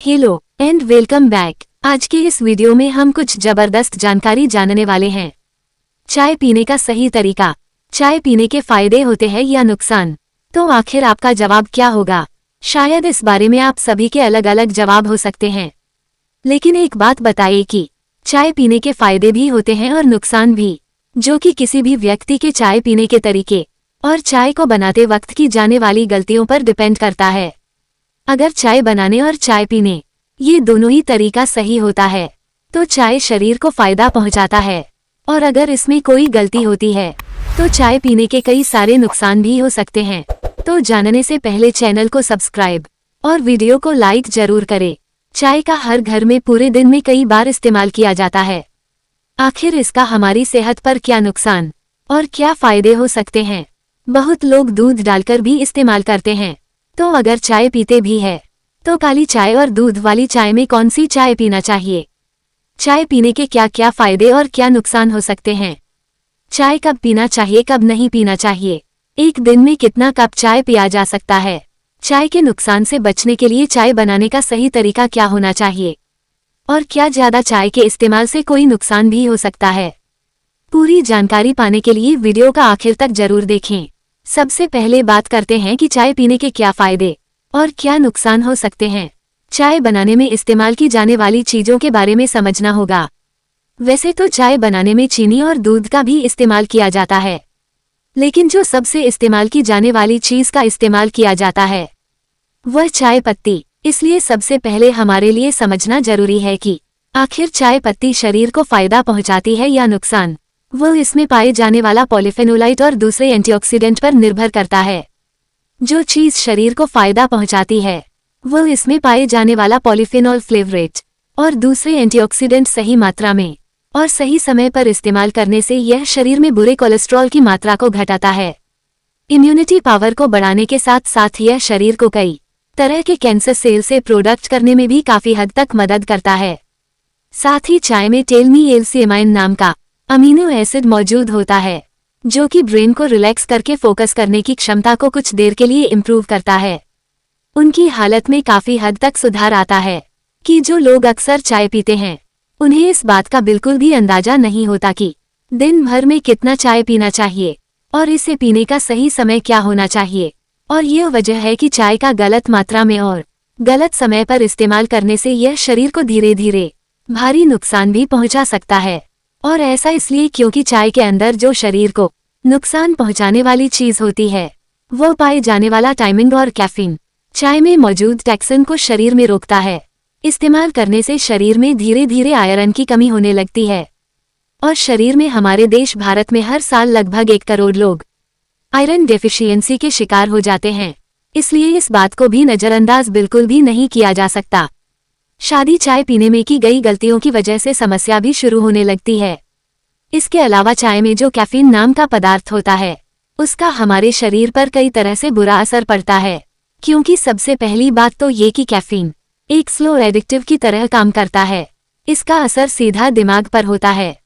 Hello and welcome back. आज के इस वीडियो में हम कुछ जबरदस्त जानकारी जानने वाले हैं। चाय पीने का सही तरीका। चाय पीने के फायदे होते हैं या नुकसान? तो आखिर आपका जवाब क्या होगा? शायद इस बारे में आप सभी के अलग अलग जवाब हो सकते हैं, लेकिन एक बात बताइए कि चाय पीने के फायदे भी होते हैं और नुकसान भी, जो कि किसी भी व्यक्ति के चाय पीने के तरीके और चाय को बनाते वक्त की जाने वाली गलतियों पर डिपेंड करता है। अगर चाय बनाने और चाय पीने ये दोनों ही तरीका सही होता है तो चाय शरीर को फायदा पहुंचाता है, और अगर इसमें कोई गलती होती है तो चाय पीने के कई सारे नुकसान भी हो सकते हैं। तो जानने से पहले चैनल को सब्सक्राइब और वीडियो को लाइक जरूर करें। चाय का हर घर में पूरे दिन में कई बार इस्तेमाल किया जाता है। आखिर इसका हमारी सेहत पर क्या नुकसान और क्या फायदे हो सकते हैं? बहुत लोग दूध डालकर भी इस्तेमाल करते हैं। तो अगर चाय पीते भी है तो काली चाय और दूध वाली चाय में कौन सी चाय पीना चाहिए? चाय पीने के क्या क्या फायदे और क्या नुकसान हो सकते हैं? चाय कब पीना चाहिए, कब नहीं पीना चाहिए? एक दिन में कितना कप चाय पिया जा सकता है? चाय के नुकसान से बचने के लिए चाय बनाने का सही तरीका क्या होना चाहिए? और क्या ज्यादा चाय के इस्तेमाल से कोई नुकसान भी हो सकता है? पूरी जानकारी पाने के लिए वीडियो का आखिर तक जरूर देखें। सबसे पहले बात करते हैं कि चाय पीने के क्या फायदे और क्या नुकसान हो सकते हैं। चाय बनाने में इस्तेमाल की जाने वाली चीजों के बारे में समझना होगा। वैसे तो चाय बनाने में चीनी और दूध का भी इस्तेमाल किया जाता है, लेकिन जो सबसे इस्तेमाल की जाने वाली चीज का इस्तेमाल किया जाता है वह चाय पत्ती। इसलिए सबसे पहले हमारे लिए समझना जरूरी है कि आखिर चाय पत्ती शरीर को फायदा पहुंचाती है या नुकसान। वह इसमें पाए जाने वाला पॉलीफेनोलाइट और दूसरे एंटीऑक्सीडेंट पर निर्भर करता है। जो चीज शरीर को फायदा पहुंचाती है वह इसमें पाए जाने वाला पॉलीफेनॉल फ्लेवरेट और दूसरे एंटीऑक्सीडेंट सही मात्रा में और सही समय पर इस्तेमाल करने से यह शरीर में बुरे कोलेस्ट्रॉल की मात्रा को घटाता है। इम्यूनिटी पावर को बढ़ाने के साथ साथ यह शरीर को कई तरह के कैंसर सेल से प्रोडक्ट करने में भी काफी हद तक मदद करता है। साथ ही चाय में टेलमी एल-सी-एमाइन नाम का अमीनो एसिड मौजूद होता है, जो कि ब्रेन को रिलैक्स करके फोकस करने की क्षमता को कुछ देर के लिए इम्प्रूव करता है। उनकी हालत में काफी हद तक सुधार आता है कि जो लोग अक्सर चाय पीते हैं उन्हें इस बात का बिल्कुल भी अंदाजा नहीं होता कि दिन भर में कितना चाय पीना चाहिए और इसे पीने का सही समय क्या होना चाहिए। और यह वजह है कि चाय का गलत मात्रा में और गलत समय पर इस्तेमाल करने से यह शरीर को धीरे धीरे भारी नुकसान भी पहुंचा सकता है। और ऐसा इसलिए क्योंकि चाय के अंदर जो शरीर को नुकसान पहुंचाने वाली चीज होती है वह पाए जाने वाला टाइमिंग और कैफीन चाय में मौजूद टैक्सिन को शरीर में रोकता है। इस्तेमाल करने से शरीर में धीरे धीरे आयरन की कमी होने लगती है, और शरीर में हमारे देश भारत में हर साल लगभग 1 करोड़ लोग आयरन डेफिशिएंसी के शिकार हो जाते हैं। इसलिए इस बात को भी नजरअंदाज बिल्कुल भी नहीं किया जा सकता। शादी चाय पीने में की गई गलतियों की वजह से समस्या भी शुरू होने लगती है। इसके अलावा चाय में जो कैफीन नाम का पदार्थ होता है उसका हमारे शरीर पर कई तरह से बुरा असर पड़ता है, क्योंकि सबसे पहली बात तो ये कि कैफीन एक स्लो एडिक्टिव की तरह काम करता है। इसका असर सीधा दिमाग पर होता है,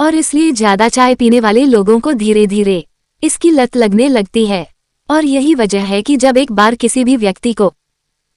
और इसलिए ज्यादा चाय पीने वाले लोगों को धीरे धीरे इसकी लत लगने लगती है। और यही वजह है कि जब एक बार किसी भी व्यक्ति को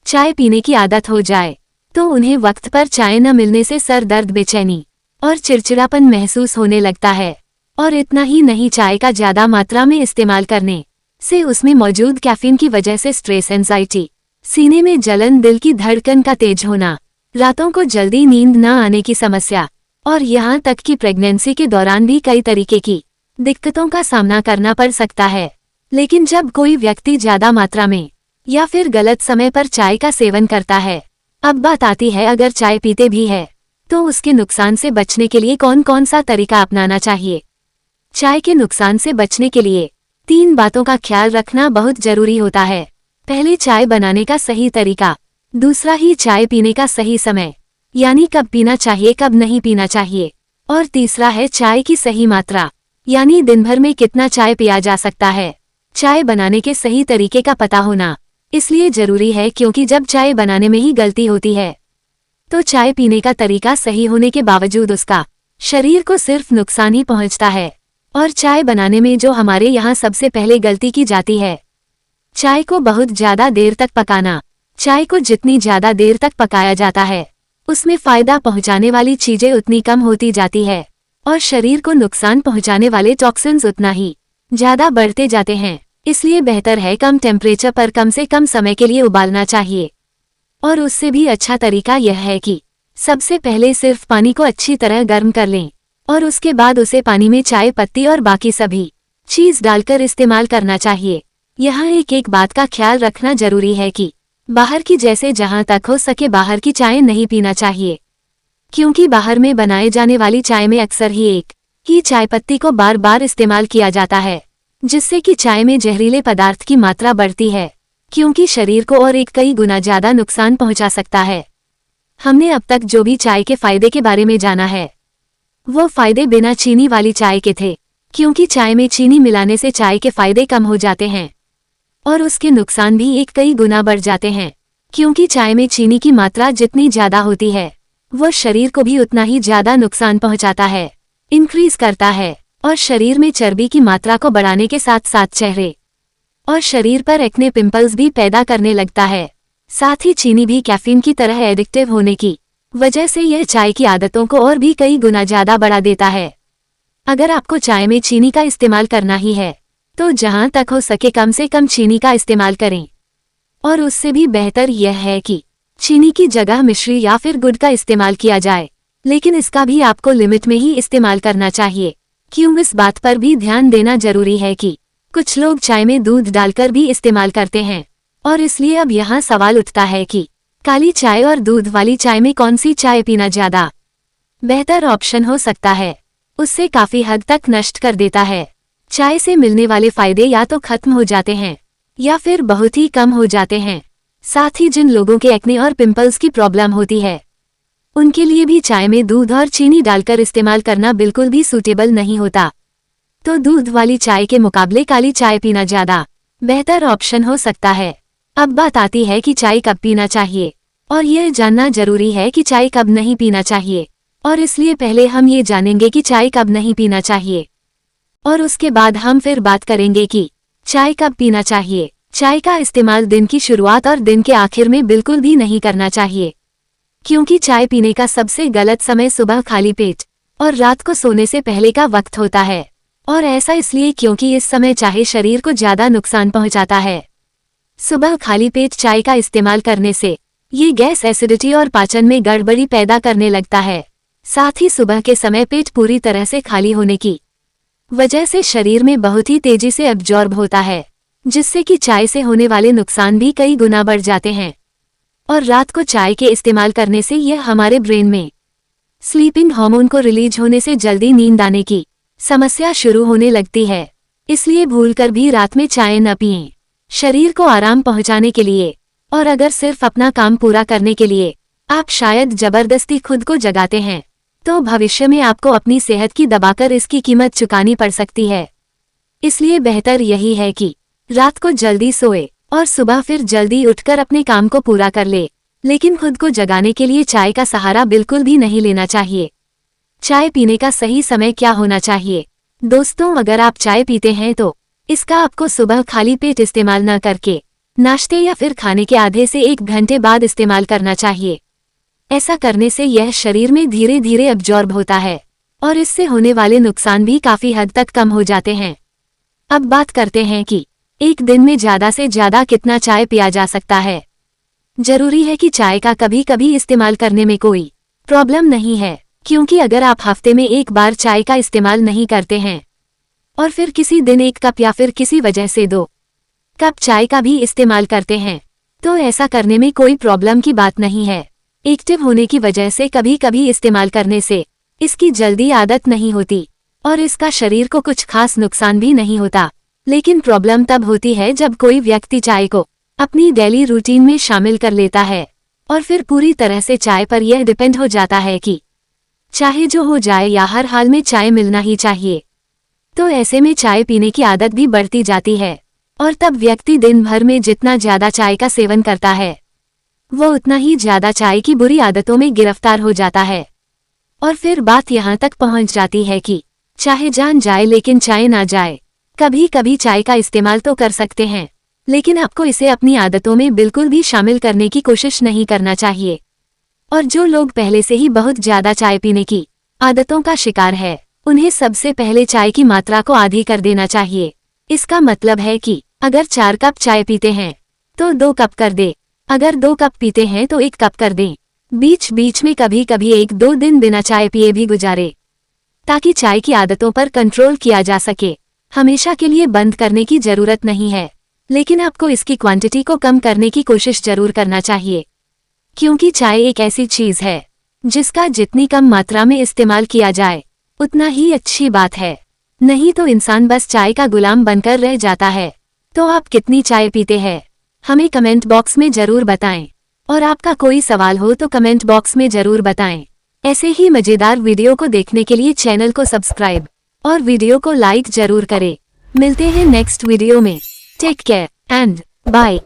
चाय पीने की आदत हो जाए तो उन्हें वक्त पर चाय न मिलने से सर दर्द, बेचैनी और चिड़चिड़ापन महसूस होने लगता है। और इतना ही नहीं, चाय का ज्यादा मात्रा में इस्तेमाल करने से उसमें मौजूद कैफीन की वजह से स्ट्रेस, एंजाइटी, सीने में जलन, दिल की धड़कन का तेज होना, रातों को जल्दी नींद न आने की समस्या, और यहाँ तक कि प्रेगनेंसी के दौरान भी कई तरीके की दिक्कतों का सामना करना पड़ सकता है। लेकिन जब कोई व्यक्ति ज्यादा मात्रा में या फिर गलत समय पर चाय का सेवन करता है, अब बात आती है अगर चाय पीते भी है तो उसके नुकसान से बचने के लिए कौन कौन सा तरीका अपनाना चाहिए। चाय के नुकसान से बचने के लिए 3 बातों का ख्याल रखना बहुत जरूरी होता है। पहले, चाय बनाने का सही तरीका। दूसरा ही चाय पीने का सही समय, यानी कब पीना चाहिए, कब नहीं पीना चाहिए। और तीसरा है चाय की सही मात्रा, यानी दिन भर में कितना चाय पिया जा सकता है। चाय बनाने के सही तरीके का पता होना इसलिए जरूरी है क्योंकि जब चाय बनाने में ही गलती होती है तो चाय पीने का तरीका सही होने के बावजूद उसका शरीर को सिर्फ नुकसान ही पहुंचता है। और चाय बनाने में जो हमारे यहाँ सबसे पहले गलती की जाती है, चाय को बहुत ज्यादा देर तक पकाना। चाय को जितनी ज्यादा देर तक पकाया जाता है, उसमें फायदा पहुंचाने वाली चीजें उतनी कम होती जाती है और शरीर को नुकसान पहुंचाने वाले टॉक्सिन्स उतना ही ज्यादा बढ़ते जाते हैं। इसलिए बेहतर है कम टेम्परेचर पर कम से कम समय के लिए उबालना चाहिए। और उससे भी अच्छा तरीका यह है कि सबसे पहले सिर्फ पानी को अच्छी तरह गर्म कर लें और उसके बाद उसे पानी में चाय पत्ती और बाकी सभी चीज डालकर इस्तेमाल करना चाहिए। यहाँ एक बात का ख्याल रखना जरूरी है कि बाहर की जैसे जहाँ तक हो सके बाहर की चाय नहीं पीना चाहिए, क्योंकि बाहर में बनाए जाने वाली चाय में अक्सर ही एक ही चाय पत्ती को बार बार इस्तेमाल किया जाता है, जिससे कि चाय में जहरीले पदार्थ की मात्रा बढ़ती है, क्योंकि शरीर को और कई गुना ज्यादा नुकसान पहुंचा सकता है। हमने अब तक जो भी चाय के फायदे के बारे में जाना है वो फायदे बिना चीनी वाली चाय के थे, क्योंकि चाय में चीनी मिलाने से चाय के फायदे कम हो जाते हैं और उसके नुकसान भी कई गुना बढ़ जाते हैं, क्योंकि चाय में चीनी की मात्रा जितनी ज्यादा होती है वो शरीर को भी उतना ही ज्यादा नुकसान पहुंचाता है, इंक्रीज करता है और शरीर में चर्बी की मात्रा को बढ़ाने के साथ साथ चेहरे और शरीर पर एक्ने पिंपल्स भी पैदा करने लगता है। साथ ही चीनी भी कैफीन की तरह एडिक्टिव होने की वजह से यह चाय की आदतों को और भी कई गुना ज्यादा बढ़ा देता है। अगर आपको चाय में चीनी का इस्तेमाल करना ही है तो जहां तक हो सके कम से कम चीनी का इस्तेमाल करें, और उससे भी बेहतर यह है कि चीनी की जगह मिश्री या फिर गुड़ का इस्तेमाल किया जाए, लेकिन इसका भी आपको लिमिट में ही इस्तेमाल करना चाहिए। क्यों इस बात पर भी ध्यान देना जरूरी है कि कुछ लोग चाय में दूध डालकर भी इस्तेमाल करते हैं, और इसलिए अब यहाँ सवाल उठता है कि काली चाय और दूध वाली चाय में कौन सी चाय पीना ज्यादा बेहतर ऑप्शन हो सकता है। उससे काफी हद तक नष्ट कर देता है। चाय से मिलने वाले फायदे या तो खत्म हो जाते हैं या फिर बहुत ही कम हो जाते हैं। साथ ही जिन लोगों के एक्ने और पिंपल्स की प्रॉब्लम होती है उनके लिए भी चाय में दूध और चीनी डालकर इस्तेमाल करना बिल्कुल भी सूटेबल नहीं होता। तो दूध वाली चाय के मुकाबले काली चाय पीना ज्यादा बेहतर ऑप्शन हो सकता है। अब बात आती है कि चाय कब पीना चाहिए, और यह जानना जरूरी है कि चाय कब नहीं पीना चाहिए। और इसलिए पहले हम ये जानेंगे कि चाय कब नहीं पीना चाहिए, और उसके बाद हम फिर बात करेंगे कि चाय कब पीना चाहिए। चाय का इस्तेमाल दिन की शुरुआत और दिन के आखिर में बिल्कुल भी नहीं करना चाहिए, क्योंकि चाय पीने का सबसे गलत समय सुबह खाली पेट और रात को सोने से पहले का वक्त होता है। और ऐसा इसलिए क्योंकि इस समय चाय शरीर को ज्यादा नुकसान पहुंचाता है। सुबह खाली पेट चाय का इस्तेमाल करने से ये गैस, एसिडिटी और पाचन में गड़बड़ी पैदा करने लगता है। साथ ही सुबह के समय पेट पूरी तरह से खाली होने की वजह से शरीर में बहुत ही तेजी से एब्जॉर्ब होता है, जिससे कि चाय से होने वाले नुकसान भी कई गुना बढ़ जाते हैं। और रात को चाय के इस्तेमाल करने से यह हमारे ब्रेन में स्लीपिंग हार्मोन को रिलीज होने से जल्दी नींद आने की समस्या शुरू होने लगती है। इसलिए भूलकर भी रात में चाय न पिएं। शरीर को आराम पहुंचाने के लिए और अगर सिर्फ अपना काम पूरा करने के लिए आप शायद जबरदस्ती खुद को जगाते हैं, तो भविष्य में आपको अपनी सेहत की दबाकर इसकी कीमत चुकानी पड़ सकती है। इसलिए बेहतर यही है कि रात को जल्दी सोए और सुबह फिर जल्दी उठकर अपने काम को पूरा कर ले, लेकिन खुद को जगाने के लिए चाय का सहारा बिल्कुल भी नहीं लेना चाहिए। चाय पीने का सही समय क्या होना चाहिए? दोस्तों, अगर आप चाय पीते हैं तो इसका आपको सुबह खाली पेट इस्तेमाल न करके नाश्ते या फिर खाने के आधे से 1 घंटे बाद इस्तेमाल करना चाहिए। ऐसा करने से यह शरीर में धीरे धीरे अब्जॉर्ब होता है और इससे होने वाले नुकसान भी काफी हद तक कम हो जाते हैं। अब बात करते हैं कि एक दिन में ज्यादा से ज्यादा कितना चाय पिया जा सकता है। जरूरी है कि चाय का कभी कभी इस्तेमाल करने में कोई प्रॉब्लम नहीं है, क्योंकि अगर आप हफ्ते में 1 बार चाय का इस्तेमाल नहीं करते हैं और फिर किसी दिन 1 कप या फिर किसी वजह से 2 कप चाय का भी इस्तेमाल करते हैं, तो ऐसा करने में कोई प्रॉब्लम की बात नहीं है। एक्टिव होने की वजह से कभी कभी इस्तेमाल करने से इसकी जल्दी आदत नहीं होती और इसका शरीर को कुछ खास नुकसान भी नहीं होता। लेकिन प्रॉब्लम तब होती है जब कोई व्यक्ति चाय को अपनी डेली रूटीन में शामिल कर लेता है और फिर पूरी तरह से चाय पर यह डिपेंड हो जाता है कि चाहे जो हो जाए या हर हाल में चाय मिलना ही चाहिए। तो ऐसे में चाय पीने की आदत भी बढ़ती जाती है और तब व्यक्ति दिन भर में जितना ज्यादा चाय का सेवन करता है वो उतना ही ज्यादा चाय की बुरी आदतों में गिरफ्तार हो जाता है। और फिर बात यहाँ तक पहुँच जाती है कि चाहे जान जाए लेकिन चाय ना जाए। कभी कभी चाय का इस्तेमाल तो कर सकते हैं, लेकिन आपको इसे अपनी आदतों में बिल्कुल भी शामिल करने की कोशिश नहीं करना चाहिए। और जो लोग पहले से ही बहुत ज्यादा चाय पीने की आदतों का शिकार है, उन्हें सबसे पहले चाय की मात्रा को आधी कर देना चाहिए। इसका मतलब है कि अगर 4 कप चाय पीते हैं तो 2 कप कर दे, अगर 2 कप पीते हैं तो 1 कप कर दें। बीच बीच में कभी कभी 1-2 दिन बिना चाय पिए भी गुजारे, ताकि चाय की आदतों पर कंट्रोल किया जा सके। हमेशा के लिए बंद करने की जरूरत नहीं है, लेकिन आपको इसकी क्वांटिटी को कम करने की कोशिश जरूर करना चाहिए, क्योंकि चाय एक ऐसी चीज है जिसका जितनी कम मात्रा में इस्तेमाल किया जाए उतना ही अच्छी बात है। नहीं तो इंसान बस चाय का गुलाम बनकर रह जाता है। तो आप कितनी चाय पीते हैं, हमें कमेंट बॉक्स में जरूर बताएं। और आपका कोई सवाल हो तो कमेंट बॉक्स में जरूर बताएं। ऐसे ही मजेदार वीडियो को देखने के लिए चैनल को सब्सक्राइब और वीडियो को लाइक जरूर करें। मिलते हैं नेक्स्ट वीडियो में। Take care and bye.